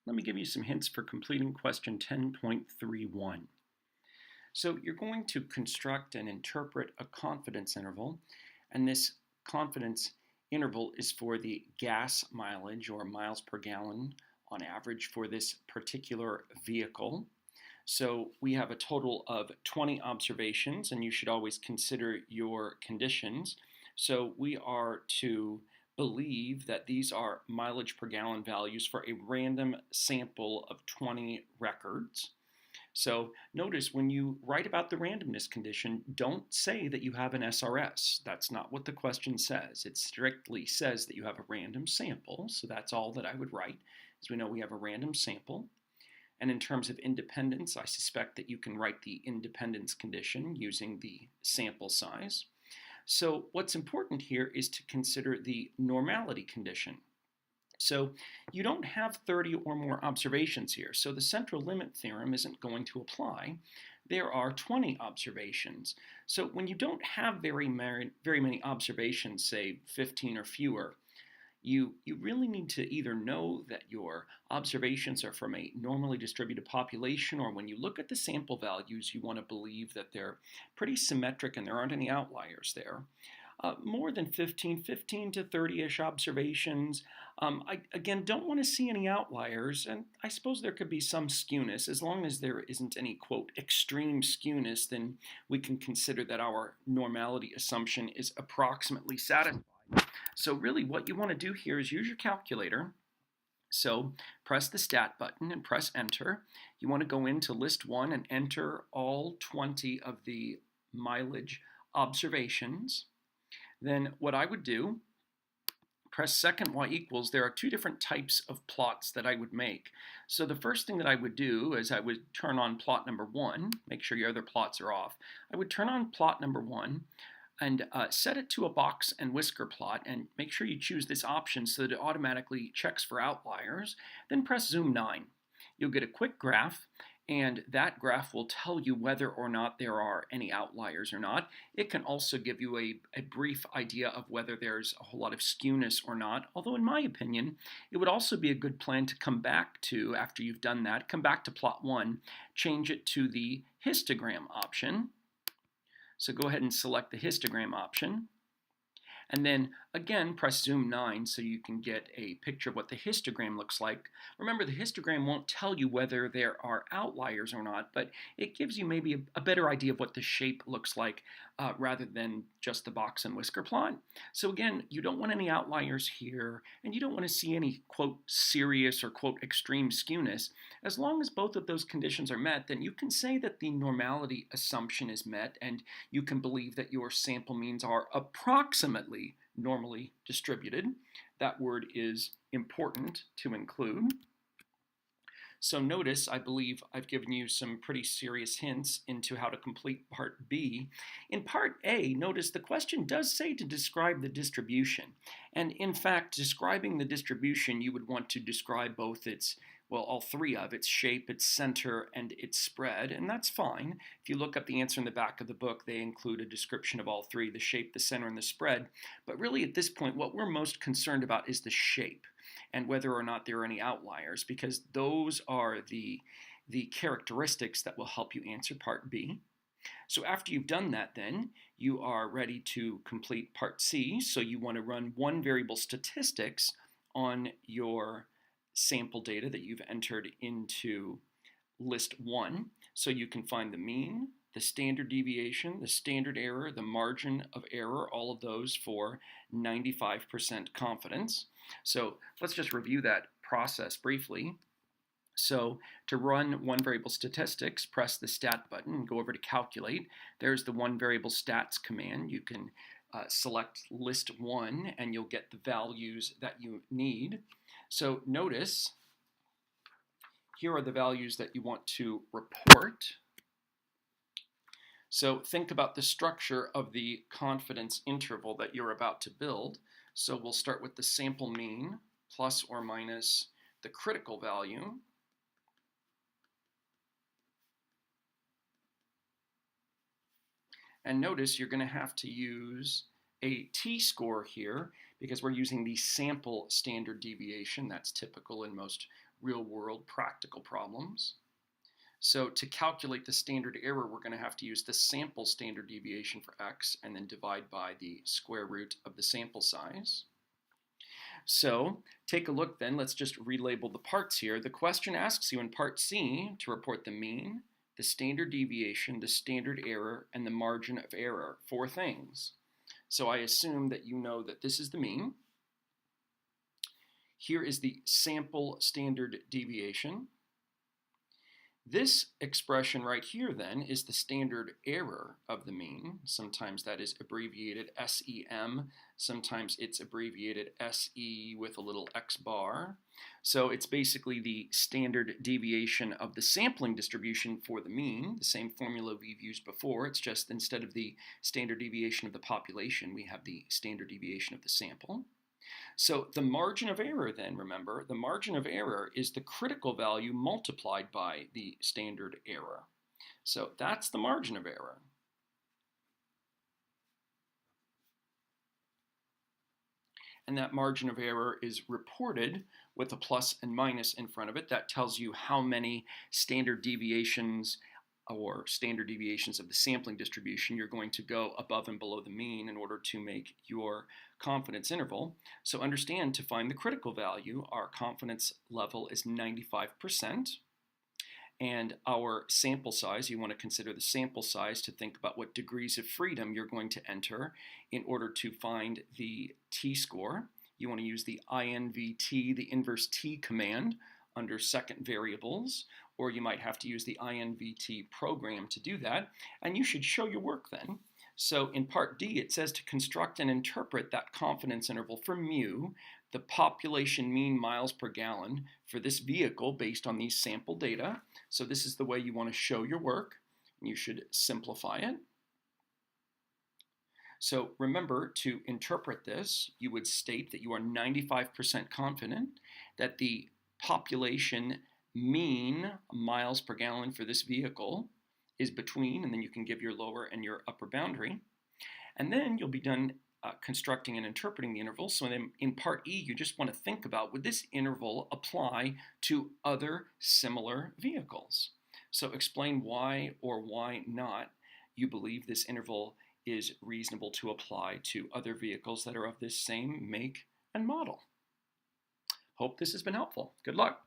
let me give you some hints for completing question 10.31. So you're going to construct and interpret a confidence interval, and this confidence interval is for the gas mileage or miles per gallon on average for this particular vehicle. So we have a total of 20 observations, and you should always consider your conditions. So we are to believe that these are mileage per gallon values for a random sample of 20 records. So notice when you write about the randomness condition, don't say that you have an SRS. That's not what the question says. It strictly says that you have a random sample. So that's all that I would write, as we know we have a random sample. And in terms of independence, I suspect that you can write the independence condition using the sample size. So what's important here is to consider the normality condition. So you don't have 30 or more observations here, so the central limit theorem isn't going to apply. There are 20 observations. So when you don't have very many observations, say 15 or fewer, you really need to either know that your observations are from a normally distributed population, or when you look at the sample values, you want to believe that they're pretty symmetric and there aren't any outliers there. More than 15 to 30-ish observations. I, again, don't want to see any outliers, and I suppose there could be some skewness. As long as there isn't any, quote, extreme skewness, then we can consider that our normality assumption is approximately satisfied. So really what you want to do here is use your calculator. So press the stat button and press enter. You want to go into list 1 and enter all 20 of the mileage observations. Then what I would do, press second y equals. There are two different types of plots that I would make. So the first thing that I would do is I would turn on plot number 1, make sure your other plots are off. I would turn on plot number 1 and set it to a box and whisker plot, and make sure you choose this option so that it automatically checks for outliers. Then press zoom 9. You'll get a quick graph, and that graph will tell you whether or not there are any outliers or not. It can also give you a brief idea of whether there's a whole lot of skewness or not, although in my opinion, it would also be a good plan to come back to, after you've done that, come back to plot 1, change it to the histogram option. So go ahead and select the histogram option. And then again, press zoom 9 so you can get a picture of what the histogram looks like. Remember, the histogram won't tell you whether there are outliers or not, but it gives you maybe a better idea of what the shape looks like rather than just the box and whisker plot. So again, you don't want any outliers here, and you don't want to see any, quote, serious or, quote, extreme skewness. As long as both of those conditions are met, then you can say that the normality assumption is met, and you can believe that your sample means are approximately normally distributed. That word is important to include. So notice, I believe I've given you some pretty serious hints into how to complete part B. In part A, notice the question does say to describe the distribution. And in fact, describing the distribution, you would want to describe both its, well, all three of its shape, its center, and its spread, and that's fine. If you look up the answer in the back of the book, they include a description of all three, the shape, the center, and the spread. But really at this point, what we're most concerned about is the shape and whether or not there are any outliers, because those are the characteristics that will help you answer part B. So after you've done that, then you are ready to complete part C. So you want to run one variable statistics on your sample data that you've entered into list 1. So you can find the mean, the standard deviation, the standard error, the margin of error, all of those for 95% confidence. So let's just review that process briefly. So to run one variable statistics, press the stat button and go over to calculate. There's the one variable stats command. You can select list 1 and you'll get the values that you need. So notice, here are the values that you want to report. So think about the structure of the confidence interval that you're about to build. So we'll start with the sample mean plus or minus the critical value. And notice you're going to have to use a t-score here because we're using the sample standard deviation. That's typical in most real-world practical problems. So to calculate the standard error, we're going to have to use the sample standard deviation for x and then divide by the square root of the sample size. So take a look then. Let's just relabel the parts here. The question asks you in part C to report the mean, the standard deviation, the standard error, and the margin of error. 4 things. So I assume that you know that this is the mean. Here is the sample standard deviation. This expression right here then is the standard error of the mean. Sometimes that is abbreviated SEM. Sometimes it's abbreviated SE with a little X bar. So it's basically the standard deviation of the sampling distribution for the mean, the same formula we've used before. It's just instead of the standard deviation of the population, we have the standard deviation of the sample. So the margin of error then, remember, the margin of error is the critical value multiplied by the standard error. So that's the margin of error. And that margin of error is reported with a plus and minus in front of it. That tells you how many standard deviations or standard deviations of the sampling distribution you're going to go above and below the mean in order to make your confidence interval. So understand, to find the critical value, our confidence level is 95%. And our sample size, you want to consider the sample size to think about what degrees of freedom you're going to enter in order to find the t-score. You want to use the INVT, the inverse t command, under second variables, or you might have to use the INVT program to do that, and you should show your work then. So in part D, it says to construct and interpret that confidence interval for mu, the population mean miles per gallon for this vehicle based on these sample data. So this is the way you want to show your work. You should simplify it. So remember, to interpret this, you would state that you are 95% confident that the population mean miles per gallon for this vehicle is between, and then you can give your lower and your upper boundary. And then you'll be done constructing and interpreting the interval. So then in part E, you just want to think about, would this interval apply to other similar vehicles? So explain why or why not you believe this interval is reasonable to apply to other vehicles that are of this same make and model. Hope this has been helpful. Good luck.